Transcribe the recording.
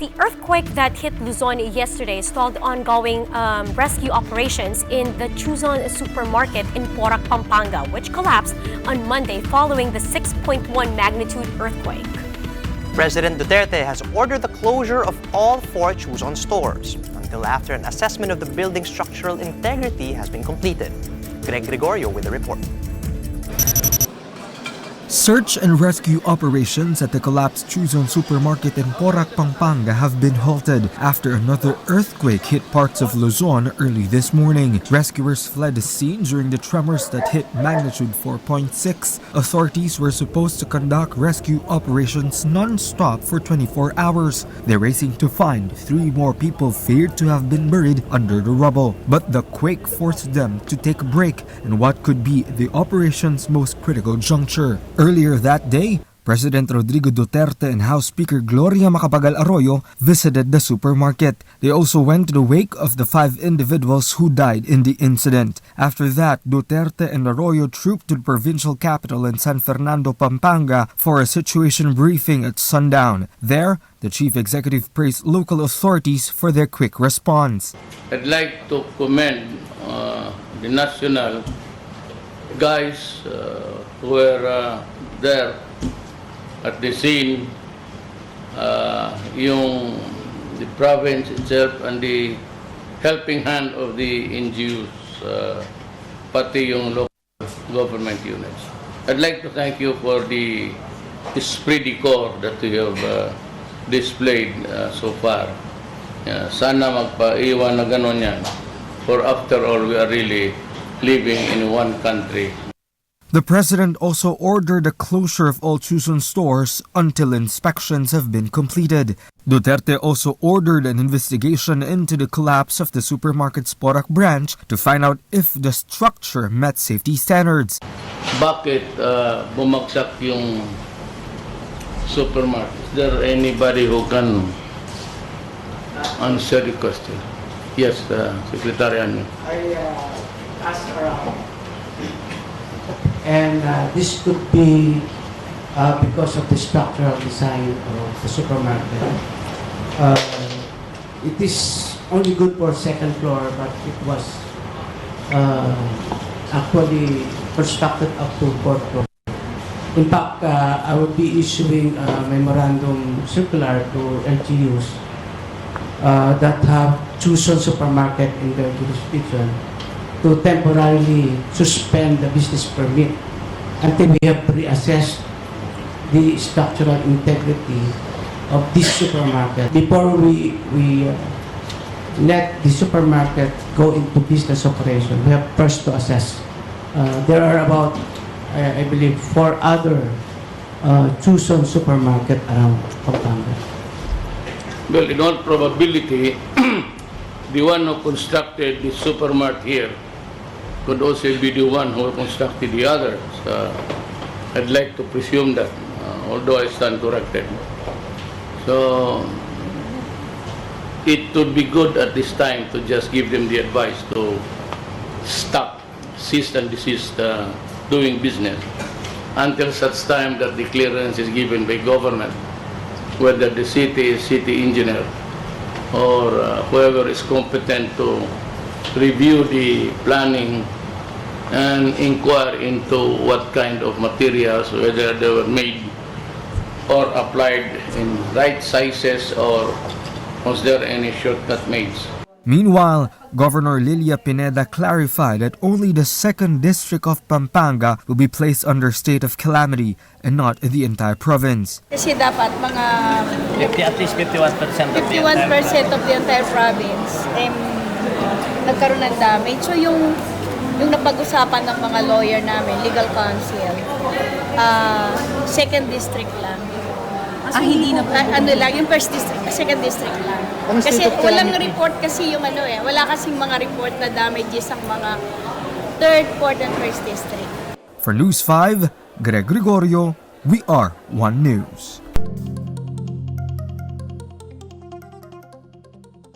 The earthquake that hit Luzon yesterday stalled ongoing rescue operations in the Chuzon supermarket in Porac, Pampanga, which collapsed on Monday following the 6.1 magnitude earthquake. President Duterte has ordered the closure of all 4 Chuzon stores until after an assessment of the building's structural integrity has been completed. Greg Gregorio with the report. Search and rescue operations at the collapsed Chuzon supermarket in Porac, Pampanga have been halted after another earthquake hit parts of Luzon early this morning. Rescuers fled the scene during the tremors that hit magnitude 4.6. Authorities were supposed to conduct rescue operations non-stop for 24 hours. They're racing to find 3 more people feared to have been buried under the rubble. But the quake forced them to take a break in what could be the operation's most critical juncture. Earlier that day, President Rodrigo Duterte and House Speaker Gloria Macapagal-Arroyo visited the supermarket. They also went to the wake of the 5 individuals who died in the incident. After that, Duterte and Arroyo trooped to the provincial capital in San Fernando, Pampanga for a situation briefing at sundown. There, the chief executive praised local authorities for their quick response. I'd like to commend the national guys who were there at the scene, the province itself and the helping hand of the NGOs, pati yung local government units. I'd like to thank you for the esprit de corps that you have displayed so far. Sana magpaiwan na ganon yan, for after all, we are really living in one country. The president also ordered the closure of all Chuzon stores until inspections have been completed. Duterte also ordered an investigation into the collapse of the supermarket's Porac branch to find out if the structure met safety standards. Bakit bumagsak yung supermarket? Is there anybody who can answer the question? Yes, Secretary Anyo. I asked around. And this could be because of the structural design of the supermarket. It is only good for 2nd floor, but it was actually constructed up to 4th floor. In fact, I will be issuing a memorandum circular to LGUs that have Chuzon supermarket in their jurisdiction to temporarily suspend the business permit until we have reassessed the structural integrity of this supermarket. Before we let the supermarket go into business operation, we have first to assess. There are about, I believe, 4 other Chuzon supermarket around Pampanga. Well, in all probability, the one who constructed the supermarket here could also be the one who constructed the others. I'd like to presume that, although I stand corrected. So, it would be good at this time to just give them the advice to stop, cease and desist doing business until such time that the clearance is given by government, whether the city engineer or whoever is competent to review the planning and inquire into what kind of materials, whether they were made or applied in right sizes, or was there any shortcut made. Meanwhile, Governor Lilia Pineda clarified that only the 2nd District of Pampanga will be placed under state of calamity and not the entire province. Kasi dapat mga At least 51% of the entire province nagkaroon ng damage. So yung napag-usapan ng mga lawyer namin, legal counsel, 2nd district lang. Hindi na yung 1st district, 2nd district lang. Kasi walang report kasi yung wala kasing mga report na damages ang mga 3rd, 4th, and 1st district. For News 5, Greg Gregorio, we are One News.